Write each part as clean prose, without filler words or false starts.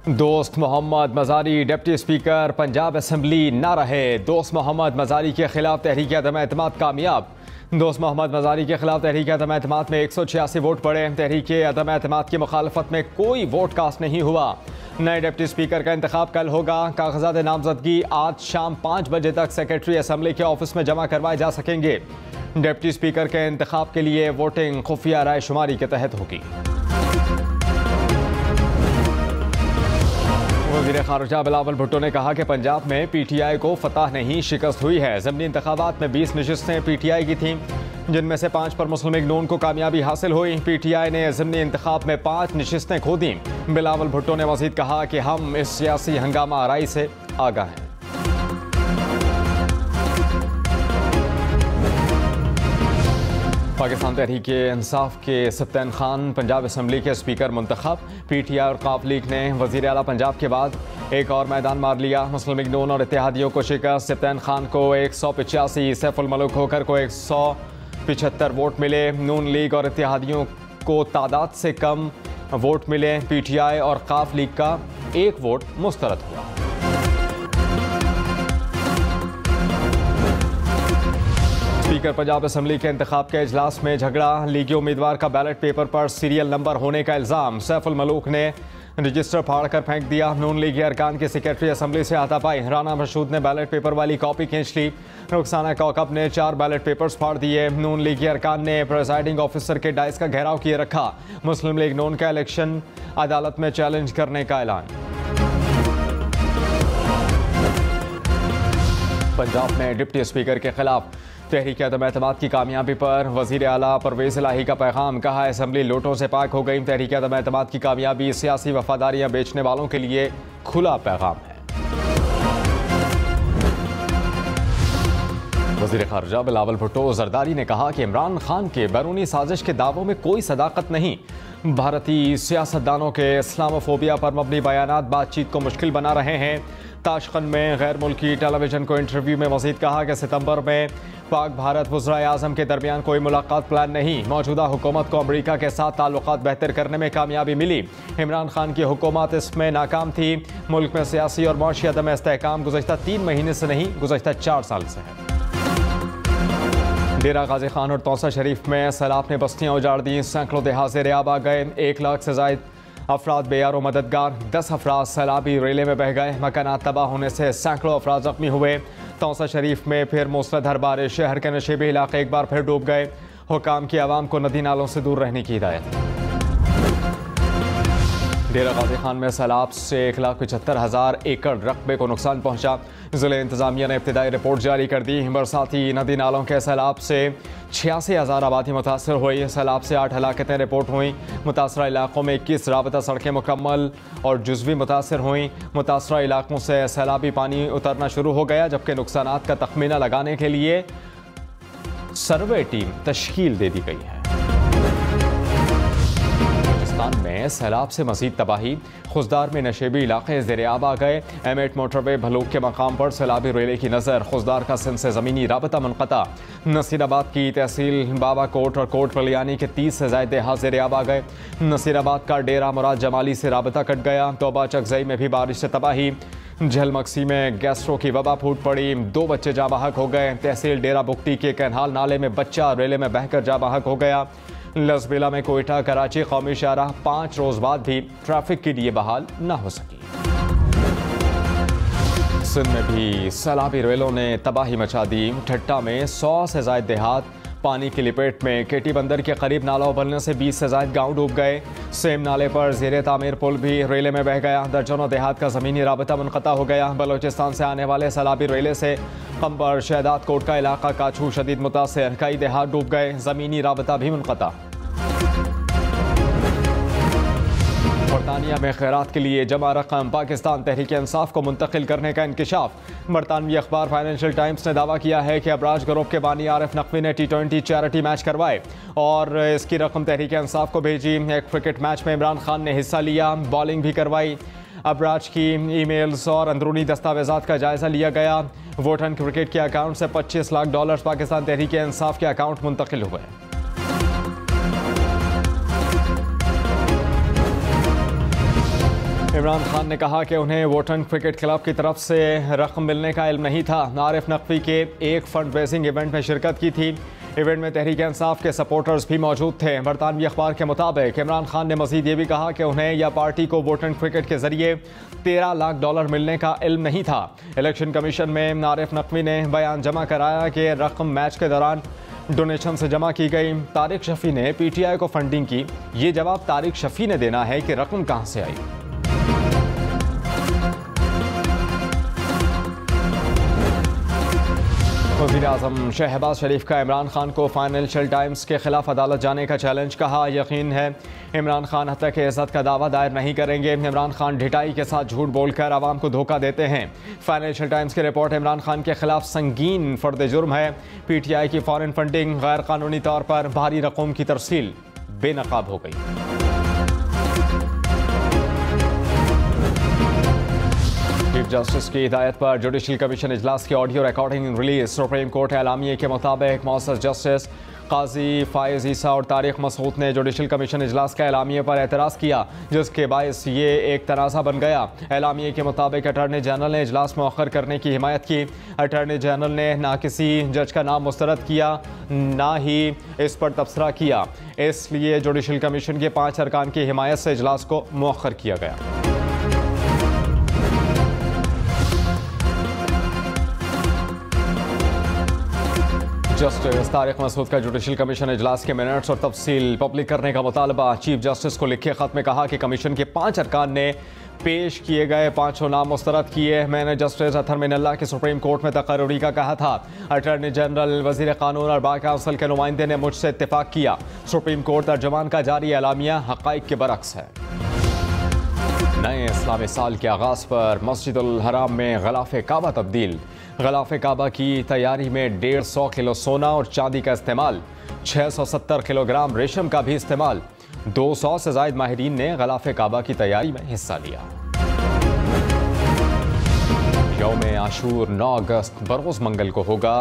दोस्त Mohammad Mazari deputy speaker Punjab assembly ना रहे। दोस्त मोहम्मद मजारी के खिलाफ तहरीक अदम एतमाद कामयाब। दोस्त मोहम्मद मजारी के खिलाफ तहरीक अदम एतमाद में 186 वोट पड़े। तहरीक अदम एतमाद की मुखालफत में कोई वोट कास्ट नहीं हुआ। नए डिप्टी स्पीकर का इंतखाब कल होगा। कागजात नामजदगी आज शाम 5 बजे तक सेक्रेटरी असेंबली के ऑफिस में जमा करवाए जा सकेंगे। डिप्टी स्पीकर के इंतखाब के लिए वोटिंग खुफिया राय शुमारी के तहत होगी। वज़ीर ख़ारिजा बिलावल भुट्टो ने कहा कि पंजाब में PTI को फतह नहीं शिकस्त हुई है। ज़मीनी इंतखाबात में 20 नशिस्तें PTI की थीं, जिनमें से 5 पर मुस्लिम लीग नून को कामयाबी हासिल हुई। PTI ने ज़मीनी इंतखाब में 5 नशिस्तें खो दी। बिलावल भुट्टो ने मज़ीद कहा कि हम इस सियासी हंगामा आराई से आगाह हैं। पाकिस्तान तहरीक इंसाफ के सिप्तान खान पंजाब असम्बली के स्पीकर मुंतखब। PTI और काफ लीग ने वज़ीर आला पंजाब के बाद एक और मैदान मार लिया। मुस्लिम लीग नून और इत्तेहादियों को शिकस्त। सिप्तान खान को 185, सैफुल मलूक होकर को 175 वोट मिले। नून लीग और इत्तेहादियों को तादाद से कम वोट मिले। PTI और काफ लीग का 1 वोट मुस्तरद हुआ। स्पीकर पंजाब असम्बली के इंतखाब के इजलास में झगड़ा। लीगी उम्मीदवार का बैलेट पेपर पर सीरियल नंबर होने का इल्ज़ाम। सैफुल मलूक ने रजिस्टर फाड़ कर फेंक दिया। नून लीगी अरकान की सेक्रेटरी असम्बली से हाथापाई। राना मशहूद ने बैलेट पेपर वाली कॉपी खींच ली। रुखसाना कौकब ने 4 बैलेट पेपर्स फाड़ दिए। नून लीगी अरकान ने प्रिजाइडिंग ऑफिसर के डाइस का घेराव किए रखा। मुस्लिम लीग नून का इलेक्शन अदालत में चैलेंज करने का ऐलान। पंजाब में डिप्टी स्पीकर के खिलाफ तहरीक अदम एतमाद की कामयाबी पर वज़ीर आला परवेज़ इलाही का पैगाम। कहा असम्बली लोटों से पाक हो गई। तहरीक अदम एतमाद की कामयाबी सियासी वफादारियाँ बेचने वालों के लिए खुला पैगाम है। वज़ीर ख़ारिजा बिलावल भुट्टो ज़रदारी ने कहा कि इमरान खान के बैरूनी साजिश के दावों में कोई सदाकत नहीं। भारतीय सियासतदानों के इस्लामोफोबिया पर मबनी बयानात बातचीत को मुश्किल बना रहे हैं। ताशकंद में गैर मुल्की टेलीविजन को इंटरव्यू में मज़ीद कहा कि सितंबर में पाक भारत वज़राए आज़म के दरमियान कोई मुलाकात प्लान नहीं। मौजूदा हुकूमत को अमरीका के साथ ताल्लुकात बेहतर करने में कामयाबी मिली। इमरान खान की हुकूमत इसमें नाकाम थी। मुल्क में सियासी और मौशी अदम इस्तेहकाम गुज़श्ता 3 महीने से नहीं, गुज़श्ता 4 साल से है। डेरा गाजी खान और तौसा शरीफ में सैलाब ने बस्तियाँ उजाड़ दी। सैकड़ों देहात ज़ेर-ए-आब आ गए। 1 लाख से ज़ायद अफराद बेयारो मददगार। 10 अफराद सैलाबी रेले में बह गए। मकानात तबाह होने से सैकड़ों अफराद जख्मी हुए। तौसा शरीफ में फिर मूसलाधार बारिश। शहर के नशीबी इलाके एक बार फिर डूब गए। हुकाम की आवाम को नदी नालों से दूर रहने की हिदायत। डेरा गाजी खान में सैलाब से 1,75,000 एकड़ रकबे को नुकसान पहुंचा। ज़िले इंतजामिया ने इब्तिदाई रिपोर्ट जारी कर दी। बरसाती नदी नालों के सैलाब से 86,000 आबादी मुतासर हुई। सैलाब से 8 हलाकतें रिपोर्ट हुई। मुतासरा इलाकों में 21 राबता सड़कें मुकम्मल और जुज़वी मुतासर हुई। मुतासरा इलाकों से सैलाबी पानी उतरना शुरू हो गया, जबकि नुकसानात का तखमीना लगाने के लिए सर्वे टीम तश्कील दे दी गई है। में सैलाब से मजीद तबाही। खुजदार में नशेबी इलाके ज़ेर-ए-आब आ गए। M8 मोटरवे भलूक के मकाम पर सैलाबी रेले की नज़र। खुजदार का सिंध से ज़मीनी राबता मुनक़ता। नसीराबाद की तहसील बाबाकोट और कोट पलियानी के 30 से ज़ायद देहात ज़ेर-ए-आब आ गए। नसीराबाद का डेरा मुराद जमाली से राबता कट गया। तोबा चकजई में भी बारिश से तबाही। झलमक्सी में गैस्ट्रो की वबा फूट पड़ी। 2 बच्चे जाँ बहक हो गए। तहसील डेरा बुगटी के कैनहाल नाले में बच्चा रेले में बहकर जाँ बहक हो गया। लसबेला में कोयटा कराची कौमी शाहराह 5 रोज बाद भी ट्रैफिक के लिए बहाल न हो सकी। सिंध में भी सैलाबी रेलों ने तबाही मचा दी। ठट्टा में 100 से ज़ायद देहात पानी की लपेट में। केटी बंदर के करीब नाला उबलने से 20 से ज़ायद गाँव डूब गए। सेम नाले पर ज़ेरे तामीर पुल भी रेले में बह गया। दर्जनों देहात का ज़मीनी राबता मुनक़ता हो गया। बलोचिस्तान से आने वाले सैलाबी रेले से कंबर शहदाद कोट का इलाका काछू शदीद मुतासर। कई देहात डूब गए। ज़मीनी राबता भी मुनक़ता। बरतानिया में खैरात के लिए जमा रकम पाकिस्तान तहरीक इंसाफ को मुंतकिल करने का इंकशाफ। बरतानवी अखबार फाइनेंशियल टाइम्स ने दावा किया है कि अबराज ग्रुप के बानी आरिफ नकवी ने T20 चैरिटी मैच करवाए और इसकी रकम तहरीक इंसाफ को भेजी। एक क्रिकेट मैच में इमरान खान ने हिस्सा लिया, बॉलिंग भी करवाई। अबराज की ईमेल्स और अंदरूनी दस्तावेजात का जायजा लिया गया। वोटन क्रिकेट के अकाउंट से $25 लाख पाकिस्तान तहरीक इंसाफ के अकाउंट मुंतकिल हुए। इमरान खान ने कहा कि उन्हें वोटन क्रिकेट क्लब की तरफ से रकम मिलने का इल्म नहीं था। आरिफ नकवी के एक फंड रेजिंग इवेंट में शिरकत की थी। इवेंट में तहरीक इंसाफ के सपोर्टर्स भी मौजूद थे। बरतानवी अखबार के मुताबिक इमरान खान ने मजीद ये भी कहा कि उन्हें या पार्टी को वोटन क्रिकेट के जरिए $13 लाख मिलने का इल्म नहीं था। इलेक्शन कमीशन में आरिफ नकवी ने बयान जमा कराया कि रकम मैच के दौरान डोनेशन से जमा की गई। तारिक शफी ने PTI को फंडिंग की। ये जवाब तारिक शफी ने देना है कि रकम कहां से आई। वज़ीर-ए-आज़म शहबाज शरीफ का इमरान खान को फाइनेंशियल टाइम्स के खिलाफ अदालत जाने का चैलेंज। कहा यकीन है इमरान खान हत्या के इज़्ज़त का दावा दायर नहीं करेंगे। इमरान खान ढिठाई के साथ झूठ बोलकर आवाम को धोखा देते हैं। फाइनेंशियल टाइम्स की रिपोर्ट इमरान खान के खिलाफ संगीन फर्द जुर्म है। PTI की फॉरेन फंडिंग गैर कानूनी तौर पर भारी रकम की तरसील बेनकाब हो गई। चीफ जस्टिस की हिदायत पर जुडिशल कमीशन इजलास की audio recording release. Supreme court एलामिये के मुताबिक मौसस जस्टिस काजी फायज ईसा और तारिक मसूद ने जुडिशल कमीशन इजलास का एलामिये पर एतराज़ किया, जिसके बायस ये एक तनाज़ा बन गया। एलामिये के मुताबिक अटॉर्नी जनरल ने इजलास मौखर करने की हिमायत की। अटॉर्नी जनरल ने ना किसी जज का नाम मुस्तरद किया, ना ही इस पर तबसरा किया। इसलिए जुडिशल कमीशन के 5 अरकान की हिमायत से इजलास को मौखर किया गया। जस्टिस तारिक मसूद का जुडिशल कमीशन इजलास के मिनट्स और तफसील पब्लिक करने का मुतालबा। चीफ जस्टिस को लिखे खत में कहा कि कमीशन के 5 अरकान ने पेश किए गए 5 नाम मुस्तरद किए। मैंने जस्टिस अतहर मिनल्ला की सुप्रीम कोर्ट में तकर्री का कहा था। अटॉर्नी जनरल, वजीर कानून और बार काउंसिल के नुमाइंदे ने मुझसे इत्तेफाक किया। सुप्रीम कोर्ट तर्जुमान का जारी एलामिया हक़ाइक़ के बरक्स है। नए इस्लामी साल के आगाज़ पर मस्जिदुल हराम में ग़िलाफ़े काबा तब्दील। ग़िलाफ़े काबा की तैयारी में 150 किलो सोना और चांदी का इस्तेमाल, 670 किलोग्राम रेशम का भी इस्तेमाल। 200 से ज़ायद माहिरीन ने ग़िलाफ़े काबा की तैयारी में हिस्सा लिया। यौम आशूर 9 अगस्त बरोज़ मंगल को होगा।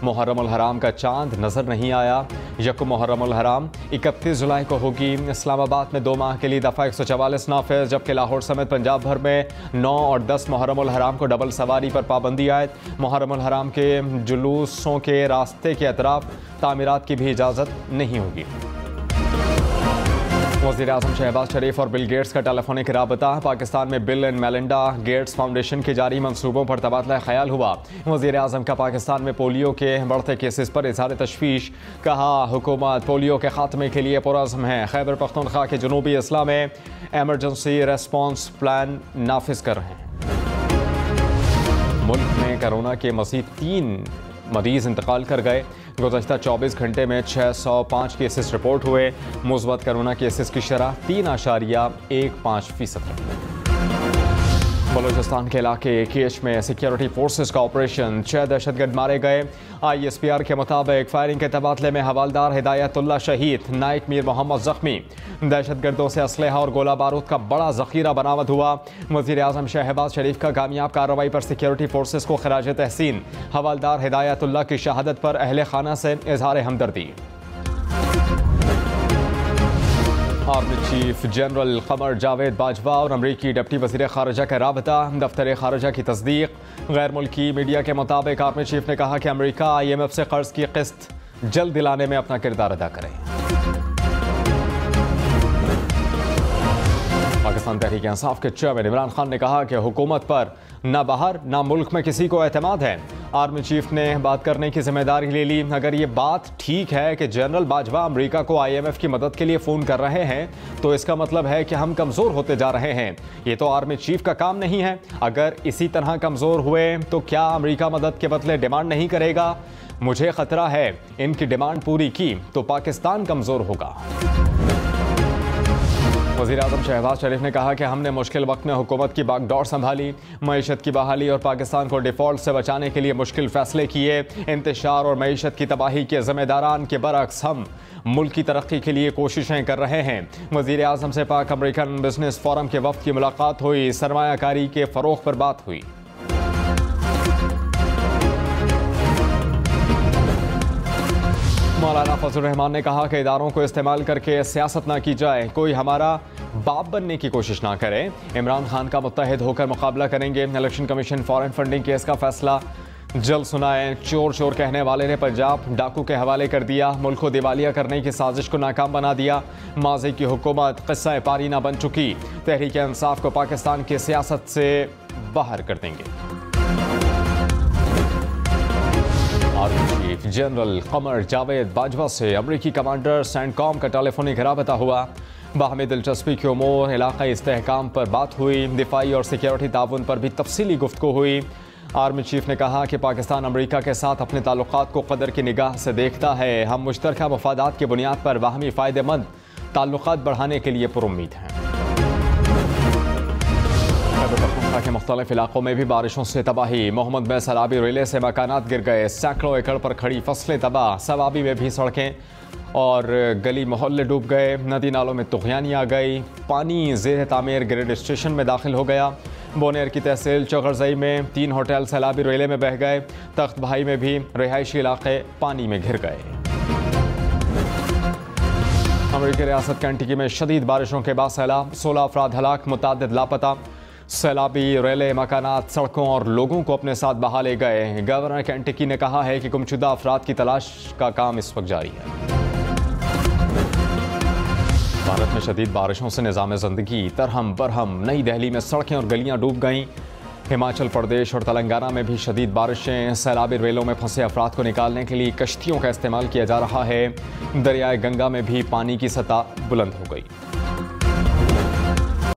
मुहर्रमुल हराम का चांद नज़र नहीं आया। यकुम मुहर्रमुल हराम 31 जुलाई को होगी। इस्लामाबाद में 2 माह के लिए दफ़ा 144 नाफिज, जबकि लाहौर समेत पंजाब भर में 9 और 10 मुहर्रमुल हराम को डबल सवारी पर पाबंदी आयद। मुहर्रमुल हराम के जुलूसों के रास्ते के अतराफ तामीरात की भी इजाज़त नहीं होगी। वज़ीर-ए-आज़म शहबाज शरीफ और बिल गेट्स का टेलीफोनिक राबता। पाकिस्तान में bill and Melinda Gates foundation के जारी मंसूबों पर तबादला ख्याल हुआ। वज़ीर-ए-आज़म का पाकिस्तान में पोलियो के बढ़ते केसेस पर इज़हार तशवीश। कहा हुकूमत पोलियो के खात्मे के लिए पुरअज़्म है। खैबर पख्तूनख्वा के जनूबी अजला में एमरजेंसी रेस्पॉन्स प्लान नाफिज कर रहे हैं। मुल्क में कोरोना के मज़ीद 3 मरीज़ इंतकाल कर गए। गुज़श्ता 24 घंटे में 605 केसेस रिपोर्ट हुए। मुस्बत कोरोना केसेस की शरह 3.15% है। बलूचिस्तान के इलाके केश में सिक्योरिटी फोर्सेस का ऑपरेशन, 6 दहशतगर्द मारे गए। ISPR के मुताबिक फायरिंग के तबादले में हवालदार हिदायतुल्लाह शहीद, नाइक मीर मोहम्मद जख्मी। दहशतगर्दों से असलहा और गोला बारूद का बड़ा जखीरा बरामद हुआ। वज़ीर-ए-आज़म शहबाज शरीफ का कामयाब कार्रवाई पर सिक्योरिटी फोर्सेस को खराज तहसीन। हवालदार हिदायतुल्लाह की शहादत पर अहले खाना से इजहार हमदर्दी। Army chief general Qamar Javed Bajwa और अमरीकी डिप्टी वज़ीर ख़ारजा का राबता। दफ्तर ख़ारजा की तस्दीक। गैर मुल्की मीडिया के मुताबिक आर्मी चीफ ने कहा कि अमरीका IMF से कर्ज की किस्त जल्द दिलाने में अपना किरदार अदा करे। पाकिस्तान तहरीक इंसाफ के चेयरमैन इमरान खान ने कहा कि हुकूमत पर न बाहर न मुल्क में किसी को एतमाद है। आर्मी चीफ ने बात करने की जिम्मेदारी ले ली। अगर ये बात ठीक है कि जनरल बाजवा अमेरिका को IMF की मदद के लिए फ़ोन कर रहे हैं, तो इसका मतलब है कि हम कमज़ोर होते जा रहे हैं। ये तो आर्मी चीफ का काम नहीं है। अगर इसी तरह कमज़ोर हुए तो क्या अमेरिका मदद के बदले डिमांड नहीं करेगा? मुझे ख़तरा है इनकी डिमांड पूरी की तो पाकिस्तान कमज़ोर होगा। वज़ीर-ए-आज़म शहबाज शरीफ ने कहा कि हमने मुश्किल वक्त में हुकूमत की बागडोर संभाली, मईशत की बहाली और पाकिस्तान को डिफ़ॉल्ट से बचाने के लिए मुश्किल फ़ैसले किए। इंतशार और मईशत की तबाही के ज़िम्मेदारान के बरक्स हम मुल्क की तरक्की के लिए कोशिशें कर रहे हैं। वज़ीर-ए-आज़म से पाक अमेरिकन बिजनेस फोरम के वफ़द की मुलाकात हुई। सरमायाकारी के फ़रोग़ पर बात हुई। मौलाना फजल रहमान ने कहा कि इदारों को इस्तेमाल करके सियासत ना की जाए। कोई हमारा बाप बनने की कोशिश ना करें। इमरान खान का मुत्तहिद होकर मुकाबला करेंगे। Election commission foreign funding case का फैसला जल्द सुनाए। चोर चोर कहने वाले ने पंजाब डाकू के हवाले कर दिया। मुल्क को दिवालिया करने की साजिश को नाकाम बना दिया। माजी की हुकूमत किस्सा पारी ना बन चुकी। तहरीक इंसाफ को पाकिस्तान की सियासत से बाहर कर देंगे। Army chief general Qamar Javed Bajwa से अमरीकी कमांडर सेंटकॉम का टेलीफोनिक राबता हुआ। बाहमी दिलचस्पी की उमूर, इलाकाई इस्तेहकाम पर बात हुई। दिफाई और सिक्योरिटी ताउन पर भी तफसीली गुफ्तगू हुई। आर्मी चीफ ने कहा कि पाकिस्तान अमरीका के साथ अपने ताल्लुकात को कदर की निगाह से देखता है। हम मुश्तरका मफादात की बुनियाद पर बाहमी फ़ायदेमंद ताल्लुकात बढ़ाने के लिए पुरुम्मीद हैं। के मुख्तलिफ इलाकों में भी बारिशों से तबाही। मोहम्मद में सैलाबी रेले से मकानात गिर गए। सैकड़ों एकड़ पर खड़ी फसलें तबाह। सवाबी में भी सड़कें और गली मोहल्ले डूब गए। नदी नालों में तुग़यानी आ गई। पानी ज़ेर तामीर ग्रेड स्टेशन में दाखिल हो गया। बोनेर की तहसील चगरजई में 3 होटल सैलाबी रेले में बह गए। तख्त भाई में भी रिहायशी इलाके पानी में घिर गए। अमरीकी रियासत कैंटकी में शदीद बारिशों के बाद सैलाब, 16 अफराद हलाक, मुतादिद लापता। सैलाबी रेले मकानात, सड़कों और लोगों को अपने साथ बहा ले गए। गवर्नर कैंटकी ने कहा है कि गुमशुदा अफराद की तलाश का काम इस वक्त जारी है। भारत में शदीद बारिशों से निज़ाम ज़िंदगी तरहम बरहम। नई दिल्ली में सड़कें और गलियां डूब गईं। हिमाचल प्रदेश और तेलंगाना में भी शदीद बारिशें। सैलाबी रेलों में फंसे अफराद को निकालने के लिए कश्तियों का इस्तेमाल किया जा रहा है। दरियाए गंगा में भी पानी की सतह बुलंद हो गई।